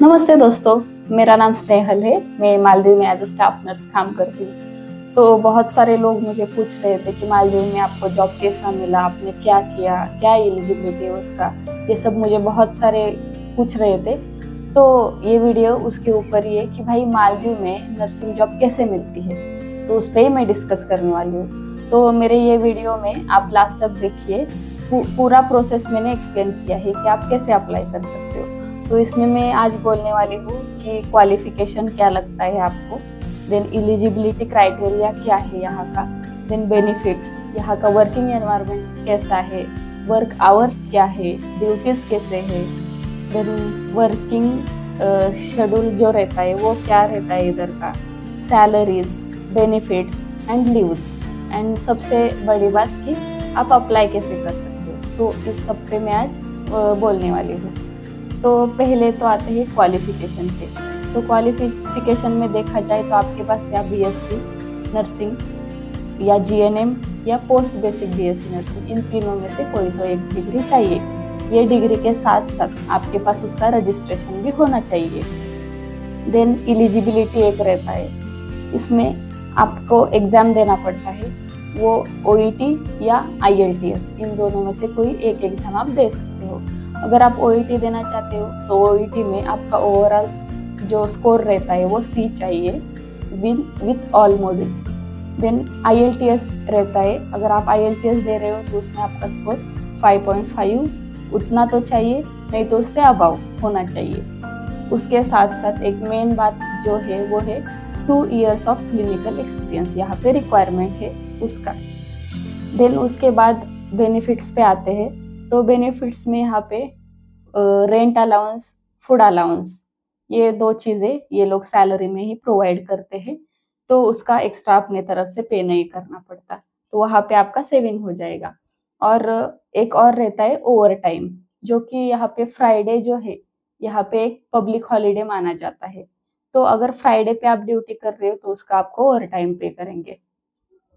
नमस्ते दोस्तों, मेरा नाम स्नेहल है। मैं मालदीव में एज अ स्टाफ नर्स काम करती हूँ। तो बहुत सारे लोग मुझे पूछ रहे थे कि मालदीव में आपको जॉब कैसा मिला, आपने क्या किया, क्या एलिजिबिलिटी है उसका, ये सब मुझे बहुत सारे पूछ रहे थे। तो ये वीडियो उसके ऊपर ही है कि भाई मालदीव में नर्सिंग जॉब कैसे मिलती है, तो उस पर ही मैं डिस्कस करने वाली हूँ। तो मेरे ये वीडियो में आप लास्ट तक देखिए, पूरा प्रोसेस मैंने एक्सप्लेन किया है कि आप कैसे अप्लाई कर सकते हो। तो इसमें मैं आज बोलने वाली हूँ कि क्वालिफिकेशन क्या लगता है आपको, देन एलिजिबिलिटी क्राइटेरिया क्या है यहाँ का, देन बेनिफिट्स, यहाँ का वर्किंग एनवायरनमेंट कैसा है, वर्क आवर्स क्या है, ड्यूटीज कैसे है, देन वर्किंग शेड्यूल जो रहता है वो क्या रहता है इधर का, salaries, benefits and leaves, and सबसे बड़ी बात कि आप अप्लाई कैसे कर सकते हो। तो इस सब पे मैं आज बोलने वाली हूँ। तो पहले तो आते हैं क्वालिफिकेशन पे। तो क्वालिफिकेशन में देखा जाए तो आपके पास या बीएससी नर्सिंग या जीएनएम या पोस्ट बेसिक बीएससी नर्सिंग, इन तीनों में से कोई तो एक डिग्री चाहिए। ये डिग्री के साथ साथ आपके पास उसका रजिस्ट्रेशन भी होना चाहिए। देन एलिजिबिलिटी एक रहता है, इसमें आपको एग्जाम देना पड़ता है, वो ओईटी या आईएलटीएस, इन दोनों में से कोई एक एग्जाम आप दे सकते हो। अगर आप ओईटी देना चाहते हो तो ओईटी में आपका ओवरऑल जो स्कोर रहता है वो सी चाहिए with all modules. Then IELTS रहता है, अगर आप आईएलटीएस दे रहे हो तो उसमें आपका स्कोर 5.5 उतना तो चाहिए, नहीं तो उससे अबव होना चाहिए। उसके साथ साथ एक मेन बात जो है वो है 2 years ऑफ क्लिनिकल एक्सपीरियंस, यहाँ पे रिक्वायरमेंट है उसका। देन उसके बाद बेनिफिट्स पे आते हैं। तो बेनिफिट्स में यहाँ पे रेंट अलाउंस, फूड अलाउंस, ये 2 चीज़ें ये लोग सैलरी में ही प्रोवाइड करते हैं, तो उसका एक्स्ट्रा अपने तरफ से पे नहीं करना पड़ता, तो वहाँ पे आपका सेविंग हो जाएगा। और एक और रहता है ओवर टाइम, जो कि यहाँ पे फ्राइडे जो है यहाँ पे एक पब्लिक हॉलीडे माना जाता है। तो अगर फ्राइडे पे आप ड्यूटी कर रहे हो तो उसका आपको ओवर टाइम पे करेंगे।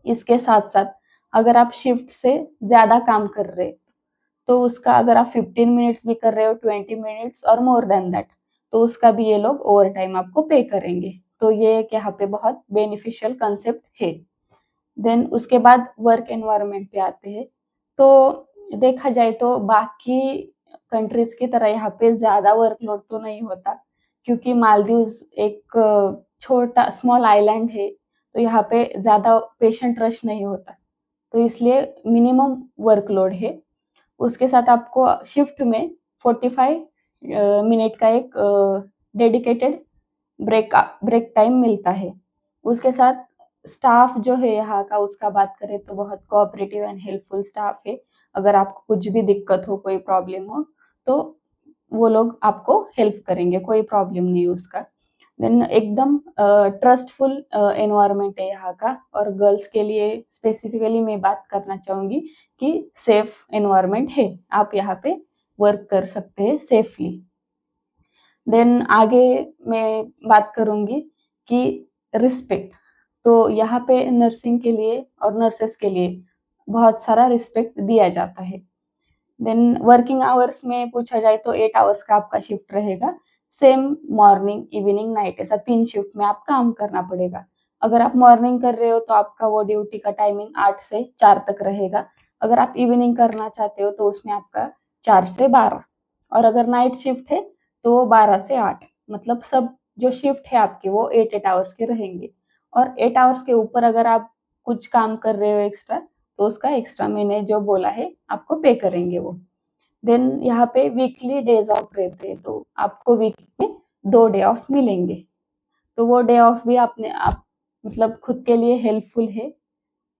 इसके साथ साथ अगर आप शिफ्ट से ज़्यादा काम कर रहे तो उसका, अगर आप 15 मिनट्स भी कर रहे हो, 20 मिनट्स और मोर देन दैट, तो उसका भी ये लोग ओवर टाइम आपको पे करेंगे। तो ये एक यहाँ पे बहुत बेनिफिशियल कंसेप्ट है। देन उसके बाद वर्क एनवायरनमेंट पे आते हैं। तो देखा जाए तो बाकी कंट्रीज की तरह यहाँ पे ज़्यादा वर्कलोड तो नहीं होता, क्योंकि मालदीव्स एक छोटा स्मॉल आइलैंड है, तो यहाँ पे ज़्यादा पेशेंट रश नहीं होता, तो इसलिए मिनिमम वर्कलोड है। उसके साथ आपको शिफ्ट में 45 मिनट का एक डेडिकेटेड ब्रेक टाइम मिलता है। उसके साथ स्टाफ जो है यहाँ का, उसका बात करें तो बहुत कोऑपरेटिव एंड हेल्पफुल स्टाफ है। अगर आपको कुछ भी दिक्कत हो, कोई प्रॉब्लम हो, तो वो लोग आपको हेल्प करेंगे, कोई प्रॉब्लम नहीं उसका। देन एकदम ट्रस्टफुल एनवायरनमेंट है यहाँ का। और गर्ल्स के लिए स्पेसिफिकली मैं बात करना चाहूँगी कि सेफ एनवायरनमेंट है, आप यहाँ पे वर्क कर सकते हैं सेफली। देन आगे मैं बात करूँगी कि रिस्पेक्ट। तो यहाँ पे नर्सिंग के लिए और नर्सेस के लिए बहुत सारा रिस्पेक्ट दिया जाता है। देन वर्किंग आवर्स में पूछा जाए तो 8 आवर्स का आपका शिफ्ट रहेगा। सेम मॉर्निंग, इवनिंग, नाइट, ऐसा 3 शिफ्ट में आप काम करना पड़ेगा। अगर आप मॉर्निंग कर रहे हो तो आपका वो ड्यूटी का टाइमिंग 8 से 4 तक रहेगा। अगर आप इवनिंग करना चाहते हो तो उसमें आपका 4 से 12, और अगर नाइट शिफ्ट है तो वो 12 से 8, मतलब सब जो शिफ्ट है आपके वो 8 आवर्स के रहेंगे। और 8 आवर्स के ऊपर अगर आप कुछ काम कर रहे हो एक्स्ट्रा, तो उसका एक्स्ट्रा मैंने जो बोला है आपको पे करेंगे वो। देन यहाँ पे वीकली डेज ऑफ रहते हैं, तो आपको वीक में 2 डे ऑफ मिलेंगे। तो वो डे ऑफ भी आपने आप मतलब खुद के लिए हेल्पफुल है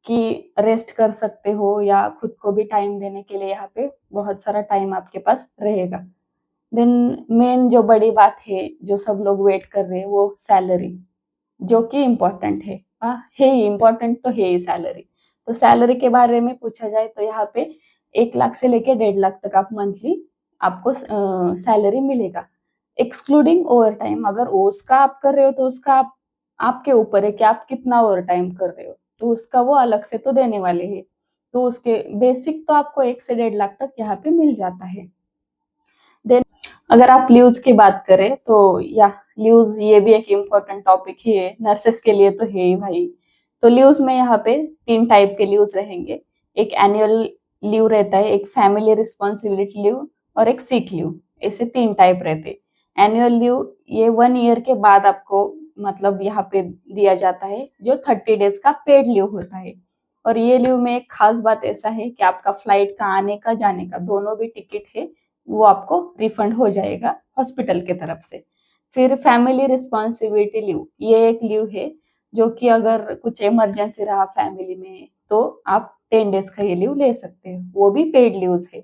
कि रेस्ट कर सकते हो, या खुद को भी टाइम देने के लिए यहाँ पे बहुत सारा टाइम आपके पास रहेगा। देन मेन जो बड़ी बात है, जो सब लोग वेट कर रहे हैं, वो सैलरी, जो कि इम्पोर्टेंट है। है ही इम्पोर्टेंट, तो है ही सैलरी। तो सैलरी के बारे में पूछा जाए तो यहाँ पे 1 लाख से लेके 1.5 लाख तक आप मंथली आपको सैलरी मिलेगा, एक्सक्लूडिंग ओवर टाइम। अगर उसका आप कर रहे हो तो उसका आपके ऊपर है कि आप कितना ओवर टाइम कर रहे हो, तो उसका वो अलग से तो देने वाले हैं। तो उसके बेसिक तो आपको 1 से 1.5 लाख तक यहाँ पे मिल जाता है। देन अगर आप लीव्स की बात करें तो या लीव्स ये भी एक इम्पोर्टेंट टॉपिक ही है, नर्सेस के लिए तो है ही भाई। तो लीव्स में यहाँ पे 3 टाइप के लीव्स रहेंगे। एक एनुअल लीव रहता है, एक फैमिली रिस्पॉन्सिबिलिटी लीव और एक सिक लीव। ऐसे 3 टाइप रहते हैं। एनुअल लीव ये 1 ईयर के बाद आपको मतलब यहाँ पे दिया जाता है, जो 30 डेज का पेड लीव होता है। और ये लीव में एक खास बात ऐसा है कि आपका फ्लाइट का आने का जाने का दोनों भी टिकट है वो आपको रिफंड हो जाएगा हॉस्पिटल के तरफ से। फिर फैमिली रिस्पॉन्सिबिलिटी लीव, ये एक लीव है जो कि अगर कुछ इमरजेंसी रहा फैमिली में तो आप 10 डेज का ये लीव ले सकते हो, वो भी पेड लीव्स है।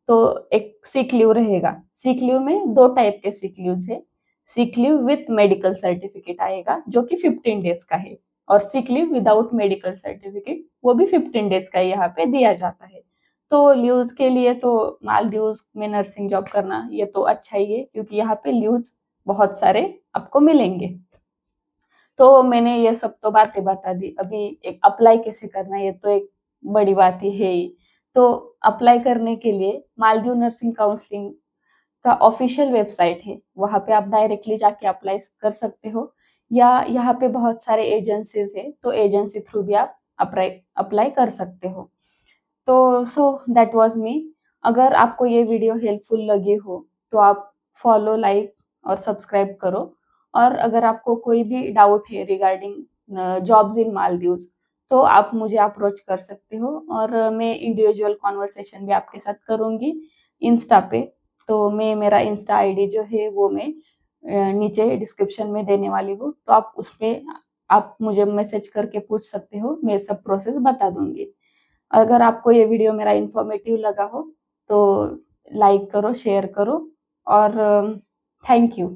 तो एक सिक लीव रहेगा। सिक लीव में 2 टाइप के सिक लीव्स है। Sick leave with medical certificate आएगा जो कि 15 डेज का है, और sick leave without medical certificate वो भी 15 डेज का यहाँ पे दिया जाता है। तो लीव्स के लिए तो मालदीव्स में नर्सिंग जॉब करना ये तो अच्छा ही है, क्योंकि यहाँ पे लीव्स बहुत सारे आपको मिलेंगे। तो मैंने ये सब तो बातें बता दी, अभी एक अप्लाई कैसे करना है ये तो एक बड़ी बात ही है ही। तो अप्लाई करने के लिए मालदीव नर्सिंग काउंसलिंग का ऑफिशियल वेबसाइट है, वहाँ पे आप डायरेक्टली जाके अप्लाई कर सकते हो, या यहाँ पे बहुत सारे एजेंसीज है तो एजेंसी थ्रू भी आप अप्लाई अप्लाई कर सकते हो। तो सो दैट वाज मी। अगर आपको ये वीडियो हेल्पफुल लगी हो तो आप फॉलो, लाइक और सब्सक्राइब करो। और अगर आपको कोई भी डाउट है रिगार्डिंग जॉब्स इन मालदीव्स तो आप मुझे अप्रोच कर सकते हो, और मैं इंडिविजुअल कॉन्वर्सेशन भी आपके साथ करूँगी इंस्टा पे। तो मैं मेरा इंस्टा आईडी जो है वो मैं नीचे डिस्क्रिप्शन में देने वाली हूँ, तो आप उस पे आप मुझे मैसेज करके पूछ सकते हो, मैं सब प्रोसेस बता दूँगी। अगर आपको ये वीडियो मेरा इन्फॉर्मेटिव लगा हो तो लाइक करो, शेयर करो, और थैंक यू।